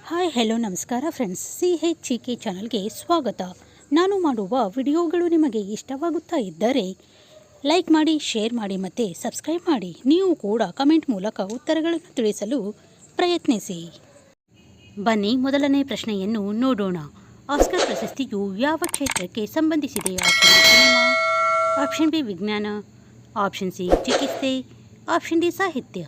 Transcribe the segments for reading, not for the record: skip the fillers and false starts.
Hi hello ನಮಸ್ಕಾರ friends, CHGK ಚಾನಲ್ಗೆ ಸ್ವಾಗತ. ನಾನು ಮಾಡುವ ವಿಡಿಯೋಗಳು ನಿಮಗೆ ಇಷ್ಟವಾಗುತ್ತಾ ಇದ್ದರೆ ಲೈಕ್ ಮಾಡಿ, ಶೇರ್ ಮಾಡಿ ಮತ್ತು ಸಬ್ಸ್ಕ್ರೈಬ್ ಮಾಡಿ. ನೀವು ಕೂಡ ಕಮೆಂಟ್ ಮೂಲಕ ಉತ್ತರಗಳನ್ನು ತಿಳಿಸಲು ಪ್ರಯತ್ನಿಸಿ. ಬನ್ನಿ ಮೊದಲನೇ ಪ್ರಶ್ನೆಯನ್ನು ನೋಡೋಣ. ಆಸ್ಕರ್ ಪ್ರಶಸ್ತಿಯು ಯಾವ ಕ್ಷೇತ್ರಕ್ಕೆ ಸಂಬಂಧಿಸಿದೆ? Option A cinema, option B ವಿಜ್ಞಾನ, ಆಪ್ಷನ್ ಸಿ ಚಿಕಿತ್ಸೆ, ಆಪ್ಷನ್ ಡಿ ಸಾಹಿತ್ಯ.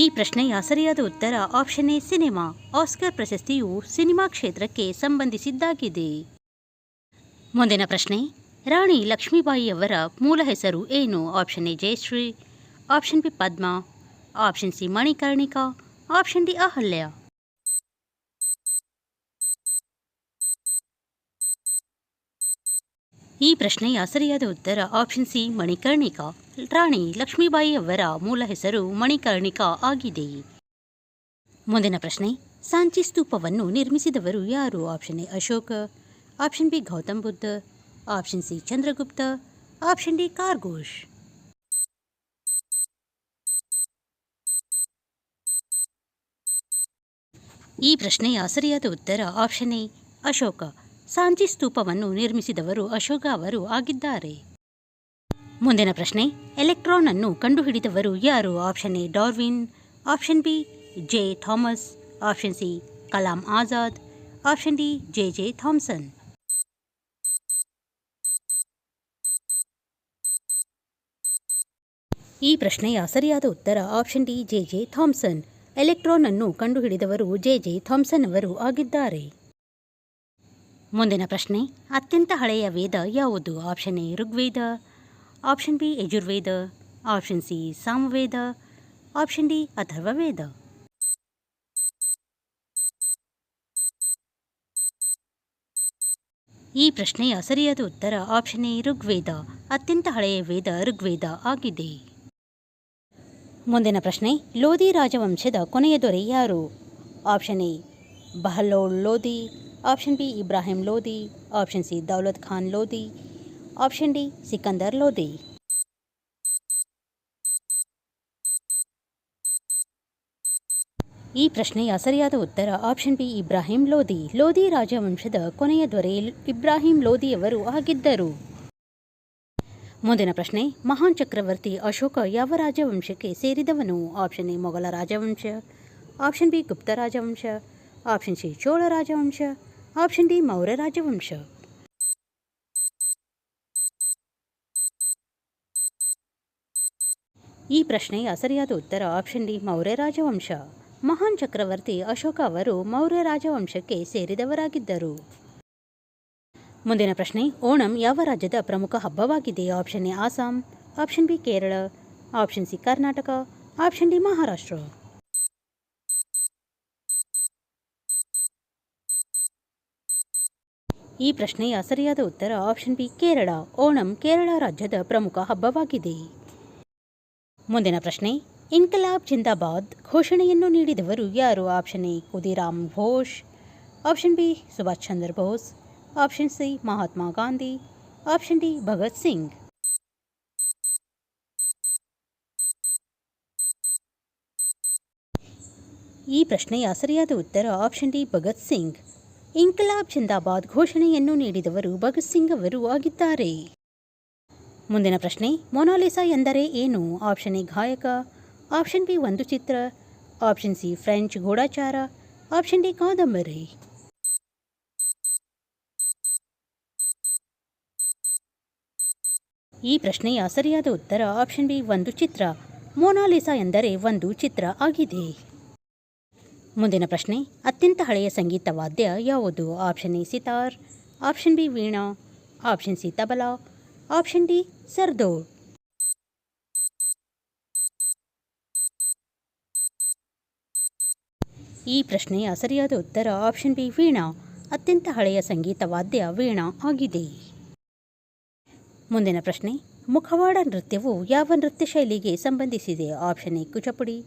ಈ ಪ್ರಶ್ನೆಯ ಸರಿಯಾದ ಉತ್ತರ ಆಪ್ಷನ್ ಎ ಸಿನಿಮಾ. ಆಸ್ಕರ್ ಪ್ರಶಸ್ತಿಯು ಸಿನಿಮಾ ಕ್ಷೇತ್ರಕ್ಕೆ ಸಂಬಂಧಿಸಿದ್ದಾಗಿದೆ. ಮುಂದಿನ ಪ್ರಶ್ನೆ, ರಾಣಿ ಲಕ್ಷ್ಮೀಬಾಯಿಯವರ ಮೂಲ ಹೆಸರು ಏನು? Option A Jayashree, option B Padma, option C Manikarnika, option D Ahalya. ಈ ಪ್ರಶ್ನೆಯ ಸರಿಯಾದ ಉತ್ತರ ಆಪ್ಷನ್ ಸಿ ಮಣಿಕರ್ಣಿಕಾ. ರಾಣಿ ಲಕ್ಷ್ಮೀಬಾಯಿಯವರ ಮೂಲ ಹೆಸರು ಮಣಿಕರ್ಣಿಕಾ ಆಗಿದೆ. ಮುಂದಿನ ಪ್ರಶ್ನೆ, ಸಾಂಚಿ ಸ್ತೂಪವನ್ನು ನಿರ್ಮಿಸಿದವರು ಯಾರು? Option A Ashoka, option B Gautam Buddha, option C Chandragupta, option D Kharghosh. ಈ ಪ್ರಶ್ನೆಯ ಸರಿಯಾದ ಉತ್ತರ ಆಪ್ಷನ್ ಎ ಅಶೋಕ. ಸಾಂಚಿ ಸ್ತೂಪವನ್ನು ನಿರ್ಮಿಸಿದವರು ಅಶೋಕ ಅವರು ಆಗಿದ್ದಾರೆ. ಮುಂದಿನ ಪ್ರಶ್ನೆ, ಎಲೆಕ್ಟ್ರಾನ್ ಅನ್ನು ಕಂಡುಹಿಡಿದವರು ಯಾರು? Option A Darwin, option B J Thomas, option C Kalam Azad, option D J Thomson. ಈ ಪ್ರಶ್ನೆಯ ಸರಿಯಾದ ಉತ್ತರ option D J Thomson. Electron ಅನ್ನು ಕಂಡುಹಿಡಿದವರು ಜೆ ಥಾಮ್ಸನ್ ಅವರು ಆಗಿದ್ದಾರೆ. ಮುಂದಿನ ಪ್ರಶ್ನೆ, ಅತ್ಯಂತ ಹಳೆಯ ವೇದ ಯಾವುದು? Option A Rigveda, option B Yajurveda, option C Samaveda, option D Atharvaveda. ಈ ಪ್ರಶ್ನೆಯ ಸರಿಯಾದ ಉತ್ತರ ಆಪ್ಷನ್ ಎ ಋಗ್ವೇದ. ಅತ್ಯಂತ ಹಳೆಯ ವೇದ ಋಗ್ವೇದ ಆಗಿದೆ. ಮುಂದಿನ ಪ್ರಶ್ನೆ, ಲೋಧಿ ರಾಜವಂಶದ ಕೊನೆಯ ದೊರೆ ಯಾರು? Option A Bahlol Lodhi, option B Ibrahim Lodhi, option C Daulat Khan Lodhi, option D Sikandar Lodhi. ಈ ಪ್ರಶ್ನೆಯ ಸರಿಯಾದ ಉತ್ತರ ಆಪ್ಷನ್ ಬಿ ಇಬ್ರಾಹಿಂ ಲೋಧಿ. ಲೋಧಿ ರಾಜವಂಶದ ಕೊನೆಯ ದೊರೆ ಇಬ್ರಾಹಿಂ ಲೋಧಿಯವರು ಆಗಿದ್ದರು. ಮುಂದಿನ ಪ್ರಶ್ನೆ, ಮಹಾನ್ ಚಕ್ರವರ್ತಿ ಅಶೋಕ ಯಾವ ರಾಜವಂಶಕ್ಕೆ ಸೇರಿದವನು? ಆಪ್ಷನ್ ಎ ಮೊಘಲ ರಾಜವಂಶ, ಆಪ್ಷನ್ ಬಿ ಗುಪ್ತ ರಾಜವಂಶ, ಆಪ್ಷನ್ ಸಿ ಚೋಳ ರಾಜವಂಶ, ಆಪ್ಷನ್ ಡಿ ಮೌರ್ಯ ರಾಜವಂಶ. ಈ ಪ್ರಶ್ನೆಯ ಸರಿಯಾದ ಉತ್ತರ ಆಪ್ಷನ್ ಡಿ ಮೌರ್ಯ ರಾಜವಂಶ. ಮಹಾನ್ ಚಕ್ರವರ್ತಿ ಅಶೋಕ ಅವರು ಮೌರ್ಯ ರಾಜವಂಶಕ್ಕೆ ಸೇರಿದವರಾಗಿದ್ದರು. ಮುಂದಿನ ಪ್ರಶ್ನೆ, ಓಣಂ ಯಾವ ರಾಜ್ಯದ ಪ್ರಮುಖ ಹಬ್ಬವಾಗಿದೆ? Option A Assam, option B Kerala, option C Karnataka, option D Maharashtra. ಈ ಪ್ರಶ್ನೆಯ ಸರಿಯಾದ ಉತ್ತರ ಆಪ್ಷನ್ ಬಿ ಕೇರಳ. ಓಣಂ ಕೇರಳ ರಾಜ್ಯದ ಪ್ರಮುಖ ಹಬ್ಬವಾಗಿದೆ. ಮುಂದಿನ ಪ್ರಶ್ನೆ, ಇನ್ಕಲಾಬ್ ಜಿಂದಾಬಾದ್ ಘೋಷಣೆಯನ್ನು ನೀಡಿದವರು ಯಾರು? Option A Khudiram Ghosh, option B Subhash Chandra Bose, option C Mahatma Gandhi, option D Bhagat Singh. ಈ ಪ್ರಶ್ನೆಯ ಸರಿಯಾದ ಉತ್ತರ ಆಪ್ಷನ್ ಡಿ ಭಗತ್ ಸಿಂಗ್. ಇನ್ಕಲಾಬ್ ಜಿಂದಾಬಾದ್ ಘೋಷಣೆಯನ್ನು ನೀಡಿದವರು ಭಗತ್ ಸಿಂಗ್ ಅವರು ಆಗಿದ್ದಾರೆ. ಮುಂದಿನ ಪ್ರಶ್ನೆ, ಮೊನಾಲಿಸಾ ಎಂದರೆ ಏನು? ಆಪ್ಷನ್ ಎ ಗಾಯಕ, ಆಪ್ಷನ್ ಬಿ ಒಂದು ಚಿತ್ರ, ಆಪ್ಷನ್ ಸಿ ಫ್ರೆಂಚ್ ಗೂಢಚಾರ, ಆಪ್ಷನ್ ಡಿ ಕಾದಂಬರಿ. ಈ ಪ್ರಶ್ನೆಯ ಸರಿಯಾದ ಉತ್ತರ ಆಪ್ಷನ್ ಬಿ ಒಂದು ಚಿತ್ರ. ಮೊನಾಲಿಸಾ ಎಂದರೆ ಒಂದು ಚಿತ್ರ ಆಗಿದೆ. ಮುಂದಿನ ಪ್ರಶ್ನೆ, ಅತ್ಯಂತ ಹಳೆಯ ಸಂಗೀತ ವಾದ್ಯ ಯಾವುದು? Option A sitar, option B veena, option C tabla, option D Sardol. ಈ ಪ್ರಶ್ನೆಯ ಸರಿಯಾದ ಉತ್ತರ ಆಪ್ಷನ್ ಬಿ ವೀಣಾ. ಅತ್ಯಂತ ಹಳೆಯ ಸಂಗೀತ ವಾದ್ಯ ವೀಣಾ ಆಗಿದೆ. ಮುಂದಿನ ಪ್ರಶ್ನೆ, ಮುಖವಾಡ ನೃತ್ಯವು ಯಾವ ನೃತ್ಯ ಶೈಲಿಗೆ ಸಂಬಂಧಿಸಿದೆ? Option A Kuchipudi,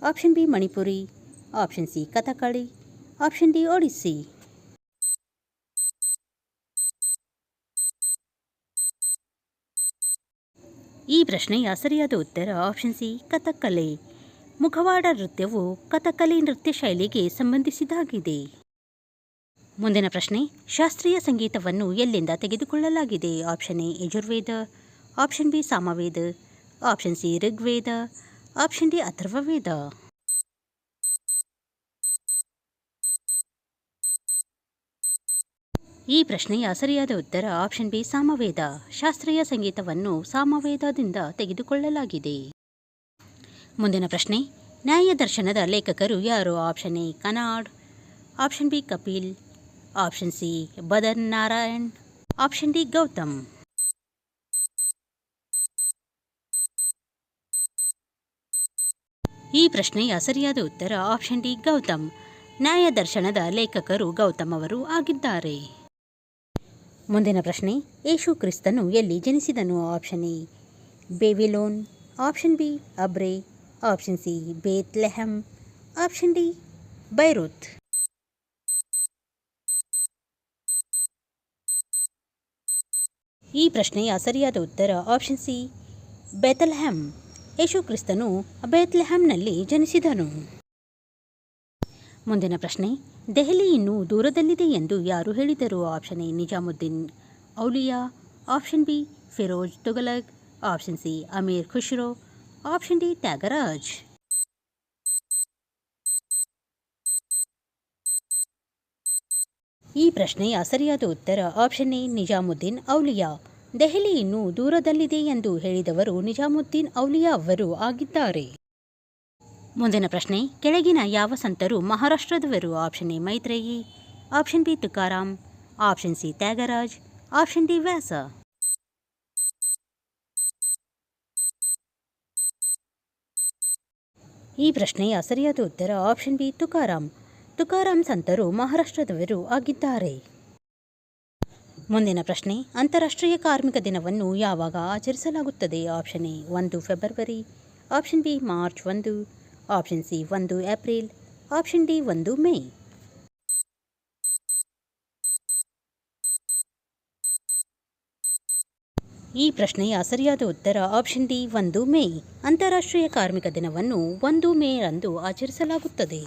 option B Manipuri, option C Kathakali, option D Odissi. ಈ ಈ ಪ್ರಶ್ನೆಯ ಸರಿಯಾದ ಉತ್ತರ ಆಪ್ಷನ್ ಸಿ ಕಥಕ್ಕಲಿ. ಮುಖವಾಡ ನೃತ್ಯವು ಕಥಕ್ಕಲಿ ನೃತ್ಯ ಶೈಲಿಗೆ ಸಂಬಂಧಿಸಿದಾಗಿದೆ. ಮುಂದಿನ ಪ್ರಶ್ನೆ, ಶಾಸ್ತ್ರೀಯ ಸಂಗೀತವನ್ನು ಎಲ್ಲಿಂದ ತೆಗೆದುಕೊಳ್ಳಲಾಗಿದೆ? Option A Yajurveda, option B Samaveda, option C Rigveda, option D Atharvaveda. ಈ ಪ್ರಶ್ನೆಯ ಸರಿಯಾದ ಉತ್ತರ ಆಪ್ಷನ್ ಬಿ ಸಾಮವೇದ. ಶಾಸ್ತ್ರೀಯ ಸಂಗೀತವನ್ನು ಸಾಮವೇದದಿಂದ ತೆಗೆದುಕೊಳ್ಳಲಾಗಿದೆ. ಮುಂದಿನ ಪ್ರಶ್ನೆ, ನ್ಯಾಯದರ್ಶನದ ಲೇಖಕರು ಯಾರು? Option A Kanad, option B Kapil, option C Badan Narayan, option D Gautam. ಈ ಪ್ರಶ್ನೆಯ ಸರಿಯಾದ ಉತ್ತರ ಆಪ್ಷನ್ ಡಿ ಗೌತಮ್. ನ್ಯಾಯದರ್ಶನದ ಲೇಖಕರು ಗೌತಮ್ ಅವರು ಆಗಿದ್ದಾರೆ. ಮುಂದಿನ ಪ್ರಶ್ನೆ, ಯೇಸು ಕ್ರಿಸ್ತನು ಎಲ್ಲಿ ಜನಿಸಿದನು? Option A Babylon, option B ಅಬ್ರೆ, option C Bethlehem, option D Beirut. ಈ ಪ್ರಶ್ನೆಯ ಸರಿಯಾದ ಉತ್ತರ ಆಪ್ಷನ್ ಸಿ ಬೇತ್ಲೆಹೆಮ್. ಯೇಸು ಕ್ರಿಸ್ತನು ಬೇತ್ಲೆಹೆಮ್ನಲ್ಲಿ ಜನಿಸಿದನು. ಮುಂದಿನ ಪ್ರಶ್ನೆ, ದೆಹಲಿ ಇನ್ನೂ ದೂರದಲ್ಲಿದೆ ಎಂದು ಯಾರು ಹೇಳಿದರು? Option A Nizamuddin Auliya, option B Firoz Tughlaq, option C Amir Khusro, option D Tyagaraj. ಈ ಪ್ರಶ್ನೆಯ ಸರಿಯಾದ ಉತ್ತರ ಆಪ್ಷನ್ ಎ ನಿಜಾಮುದ್ದೀನ್ ಔಲಿಯಾ. ದೆಹಲಿ ಇನ್ನೂ ದೂರದಲ್ಲಿದೆ ಎಂದು ಹೇಳಿದವರು ನಿಜಾಮುದ್ದೀನ್ ಔಲಿಯಾ ಅವರು ಆಗಿದ್ದಾರೆ. ಮುಂದಿನ ಪ್ರಶ್ನೆ, ಕೆಳಗಿನ ಯಾವ ಸಂತರು ಮಹಾರಾಷ್ಟ್ರದವರು? Option A Maitreyi, option B Tukaram, option C Tyagaraj, option D Vyasa. ಈ ಪ್ರಶ್ನೆಯ ಸರಿಯಾದ ಉತ್ತರ ಆಪ್ಷನ್ ಬಿ ತುಕಾರಾಮ್. ತುಕಾರಾಮ್ ಸಂತರು ಮಹಾರಾಷ್ಟ್ರದವರು ಆಗಿದ್ದಾರೆ. ಮುಂದಿನ ಪ್ರಶ್ನೆ, ಅಂತಾರಾಷ್ಟ್ರೀಯ ಕಾರ್ಮಿಕ ದಿನವನ್ನು ಯಾವಾಗ ಆಚರಿಸಲಾಗುತ್ತದೆ? Option A 1 February, option B March 1, option C 1 April, option D 1 May. ಈ ಪ್ರಶ್ನೆಯ ಸರಿಯಾದ ಉತ್ತರ ಆಪ್ಷನ್ ಡಿ 1 ಮೇ. ಅಂತಾರಾಷ್ಟ್ರೀಯ ಕಾರ್ಮಿಕ ದಿನವನ್ನು 1 ಮೇ ರಂದು ಆಚರಿಸಲಾಗುತ್ತದೆ.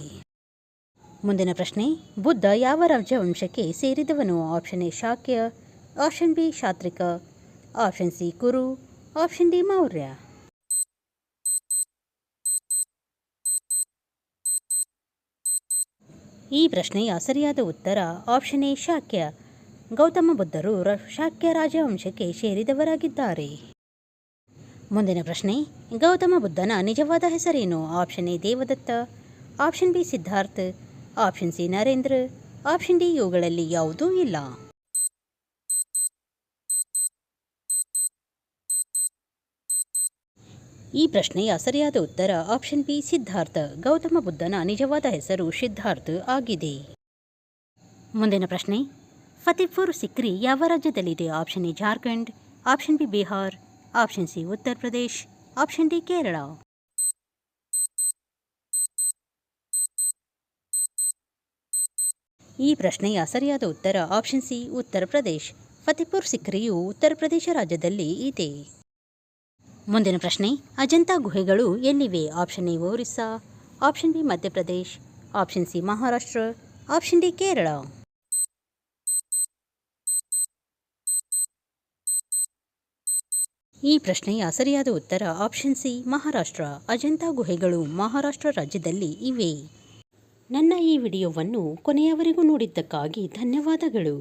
ಮುಂದಿನ ಪ್ರಶ್ನೆ, ಬುದ್ಧ ಯಾವ ರಾಜವಂಶಕ್ಕೆ ಸೇರಿದವನು? Option A Shakya, option B Shatrika, option C Kuru, option D Maurya. ಈ ಪ್ರಶ್ನೆಯ ಸರಿಯಾದ ಉತ್ತರ ಆಪ್ಷನ್ ಎ ಶಾಕ್ಯ. ಗೌತಮ ಬುದ್ಧರು ಶಾಕ್ಯ ರಾಜವಂಶಕ್ಕೆ ಸೇರಿದವರಾಗಿದ್ದಾರೆ. ಮುಂದಿನ ಪ್ರಶ್ನೆ, ಗೌತಮ ಬುದ್ಧನ ನಿಜವಾದ ಹೆಸರೇನು? Option A Devadatta, option B Siddhartha, option C Narendra, option D ಇವುಗಳಲ್ಲಿ ಯಾವುದೂ ಇಲ್ಲ. ಈ ಪ್ರಶ್ನೆಯ ಸರಿಯಾದ ಉತ್ತರ ಆಪ್ಷನ್ ಬಿ ಸಿದ್ಧಾರ್ಥ. ಗೌತಮ ಬುದ್ಧನ ನಿಜವಾದ ಹೆಸರು ಸಿದ್ಧಾರ್ಥ ಆಗಿದೆ. ಮುಂದಿನ ಪ್ರಶ್ನೆ, ಫತೇಪುರ್ ಸಿಕ್ರಿ ಯಾವ ರಾಜ್ಯದಲ್ಲಿದೆ? Option A Jharkhand, option B Bihar, option C Uttar Pradesh, option D Kerala. ಈ ಪ್ರಶ್ನೆಯ ಸರಿಯಾದ ಉತ್ತರ ಆಪ್ಷನ್ ಸಿ ಉತ್ತರ ಪ್ರದೇಶ್. ಫತೇಪುರ್ ಸಿಕ್ರಿಯು ಉತ್ತರ ಪ್ರದೇಶ ರಾಜ್ಯದಲ್ಲಿ ಇದೆ. ಮುಂದಿನ ಪ್ರಶ್ನೆ, ಅಜಂತಾ ಗುಹೆಗಳು ಎಲ್ಲಿವೆ? Option A Orissa, option B Madhya Pradesh, option C Maharashtra, option D Kerala. ಈ ಪ್ರಶ್ನೆಯ ಸರಿಯಾದ ಉತ್ತರ ಆಪ್ಷನ್ ಸಿ ಮಹಾರಾಷ್ಟ್ರ. ಅಜಂತಾ ಗುಹೆಗಳು ಮಹಾರಾಷ್ಟ್ರ ರಾಜ್ಯದಲ್ಲಿ ಇವೆ. ನನ್ನ ಈ ವಿಡಿಯೋವನ್ನು ಕೊನೆಯವರೆಗೂ ನೋಡಿದ್ದಕ್ಕಾಗಿ ಧನ್ಯವಾದಗಳು.